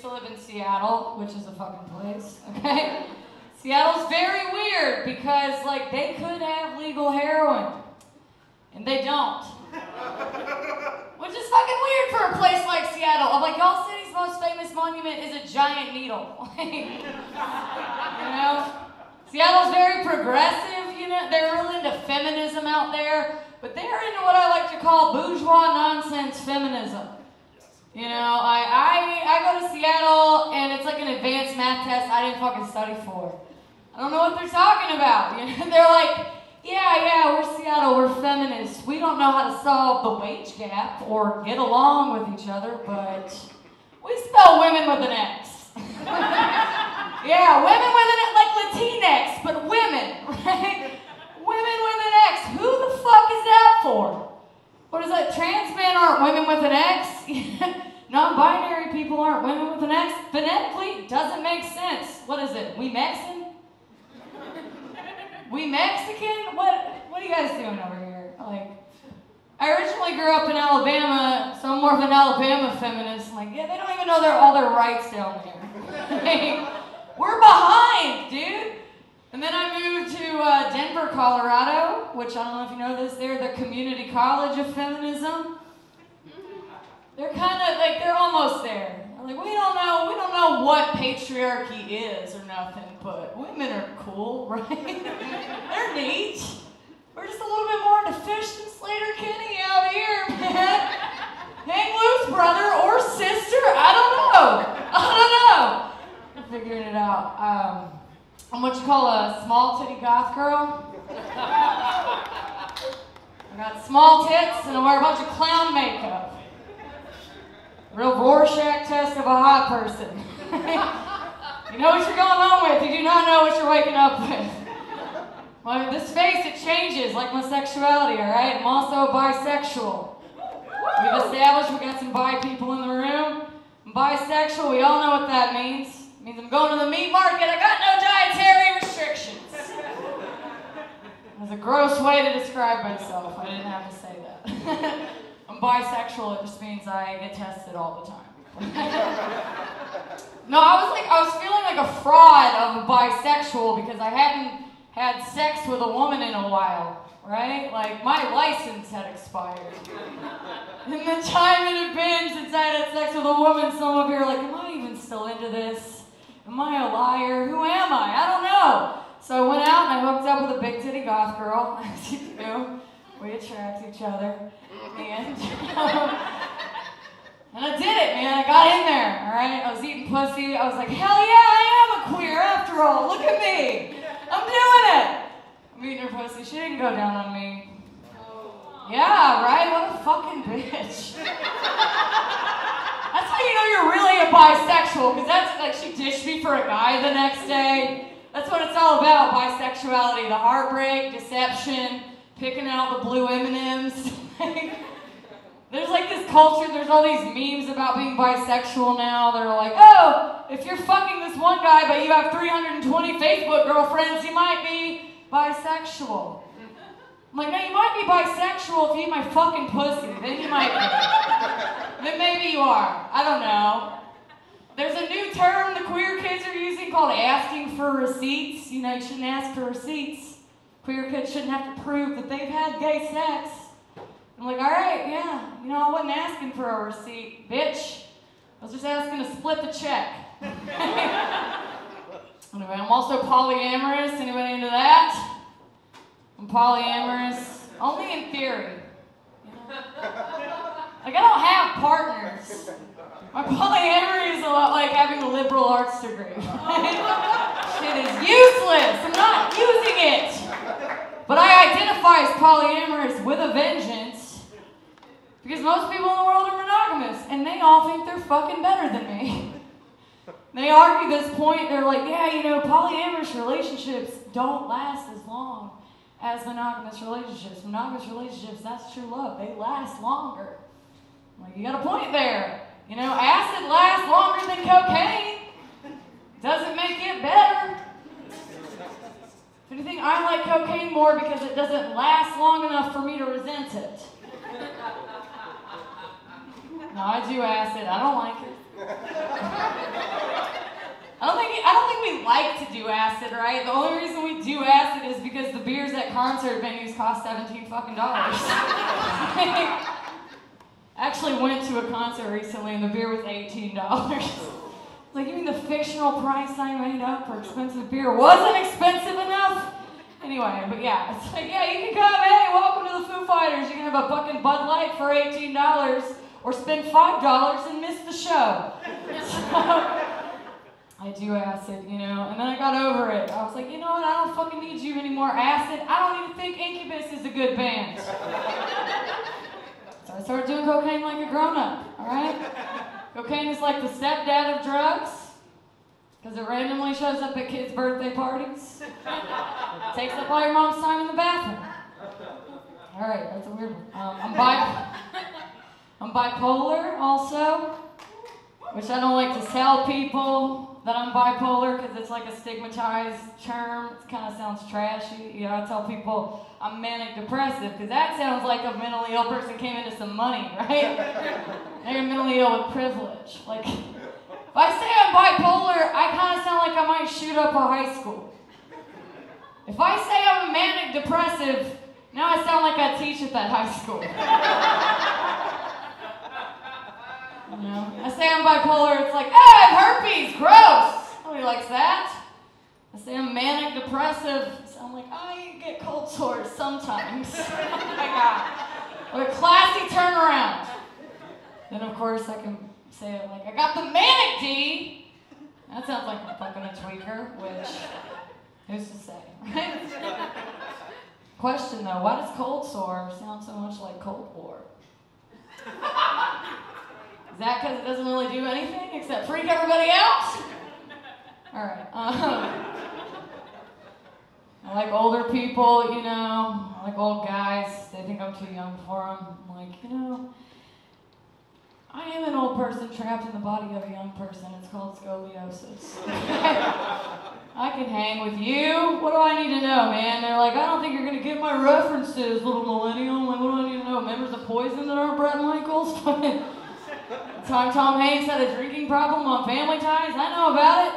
to live in Seattle, which is a fucking place, okay? Seattle's very weird because, like, they could have legal heroin, and they don't. Which is fucking weird for a place like Seattle. I'm like, y'all city's most famous monument is a giant needle. You know? Seattle's very progressive, you know? They're really into feminism out there, but they're into what I like to call bourgeois nonsense feminism. You know, I go to Seattle and it's like an advanced math test I didn't fucking study for. I don't know what they're talking about. You know? They're like, yeah, we're Seattle, we're feminists. We don't know how to solve the wage gap or get along with each other, but we spell women with an X. Yeah, women with an X, like Latinx, but women, right? Women with an X. Who the fuck is that for? What is that? Trans men aren't women with an X? Non-binary people aren't women with an X? Phonetically, doesn't make sense. What is it? We Mexican? We Mexican? What are you guys doing over here? Like, I originally grew up in Alabama, so I'm more of an Alabama feminist. I'm like, yeah, they don't even know all their rights down there. Like, we're behind, dude. And then I moved to Denver, Colorado, which I don't know if you know this, they're the community college of feminism. They're kind of like, they're almost there. Like, we don't know what patriarchy is or nothing, but women are cool, right? They're neat. We're just a little bit more into fish than Slater Kinney out here, man. Hang loose, brother or sister. I don't know. I'm figuring it out. I'm what you call a small titty goth girl. I got small tits and I wear a bunch of clown makeup. Real Rorschach test of a hot person. You know what you're going home with. You do not know what you're waking up with. Well, this face, it changes like my sexuality, all right? I'm also bisexual. We've established we got some bi people in the room. I'm bisexual. We all know what that means. It means I'm going to the meat market. I got no dietary restrictions. That's a gross way to describe myself. I didn't have to say that. I'm bisexual. It just means I get tested all the time. No, I was feeling like a fraud of a bisexual because I hadn't had sex with a woman in a while, right? Like, my license had expired. And the time it had been since I had sex with a woman, some of you are like, am I even still into this? Am I a liar? Who am I? I don't know. So I went out and I hooked up with a big titty goth girl, as you do. We attract each other. And I did it, man. I got in there, all right? I was eating pussy. I was like, hell yeah, I am a queer after all. Look at me. I'm doing it. I'm eating her pussy. She didn't go down on me. Yeah, right? What a fucking bitch. That's how you know you're really a bisexual, because that's like she dished me for a guy the next day. That's what it's all about, bisexuality. The heartbreak, deception, picking out the blue M&Ms. There's like this culture, there's all these memes about being bisexual now. They're like, oh, if you're fucking this one guy but you have 320 Facebook girlfriends, you might be bisexual. I'm like, no, you might be bisexual if you eat my fucking pussy. Then you might be. Then maybe you are. I don't know. There's a new term the queer kids are using called asking for receipts. You know, you shouldn't ask for receipts. Queer kids shouldn't have to prove that they've had gay sex. I'm like, all right, yeah. You know, I wasn't asking for a receipt, bitch. I was just asking to split the check. Anyway, I'm also polyamorous. Anybody into that? I'm polyamorous, only in theory. You know? Like, I don't have partners. My polyamory is a lot like having a liberal arts degree. Shit is useless. I'm not using it. But I identify as polyamorous with a vengeance because most people in the world are monogamous and they all think they're fucking better than me. They argue this point. They're like, yeah, you know, polyamorous relationships don't last as long as monogamous relationships. Monogamous relationships, that's true love. They last longer. I'm like, you got a point there. You know, acid lasts longer than cocaine. Doesn't make it better. If anything, I like cocaine more because it doesn't last long enough for me to resent it. No, I do acid. I don't like it. I don't think we like to do acid, right? The only reason we do acid is because the beers at concert venues cost $17 fucking dollars. I actually went to a concert recently and the beer was $18. Like, you mean the fictional price I made up for expensive beer wasn't expensive enough? Anyway, but yeah, it's like, yeah, you can come, hey, welcome to the Foo Fighters. You can have a fucking Bud Light for $18 or spend $5 and miss the show. So, I do acid, you know, and then I got over it. I was like, you know what, I don't fucking need you anymore, acid. I don't even think Incubus is a good band. So I started doing cocaine like a grown-up, all right? Cocaine is like the stepdad of drugs, because it randomly shows up at kids' birthday parties. It takes up all your mom's time in the bathroom. All right, that's a weird one. I'm bipolar also, which I don't like to tell people that I'm bipolar because it's like a stigmatized term. It kind of sounds trashy. You know, I tell people I'm manic depressive because that sounds like a mentally ill person came into some money, right? They're mentally ill with privilege. Like, if I say I'm bipolar, I kind of sound like I might shoot up a high school. If I say I'm manic depressive, now I sound like I teach at that high school. You know? I say I'm bipolar, it's like, oh, I have herpes, gross! Nobody likes that. I say I'm manic depressive, so I'm like, oh, you get cold sores sometimes. Oh my God. What a classy turnaround. Then of course I can say it like, I got the manic D. That sounds like I'm fucking a tweaker, which, who's to say, right? Question though, why does cold sore sound so much like Cold War? Is that because it doesn't really do anything except freak everybody out? All right. I like older people, you know. I like old guys. They think I'm too young for them. I'm like, you know, I am an old person trapped in the body of a young person. It's called scoliosis. I can hang with you. What do I need to know, man? They're like, I don't think you're going to get my references, little millennial. I'm like, what do I need to know? Members of Poison that aren't Bret Michaels? Time Tom Hanks had a drinking problem on Family Ties? I know about it.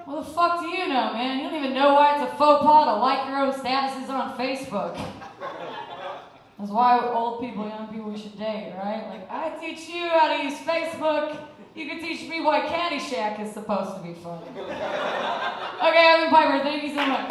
What the fuck do you know, man? You don't even know why it's a faux pas to like your own statuses on Facebook. That's why old people, young people, we should date, right? Like, I teach you how to use Facebook. You can teach me why Caddyshack is supposed to be fun. Okay, Evan Piper, thank you so much.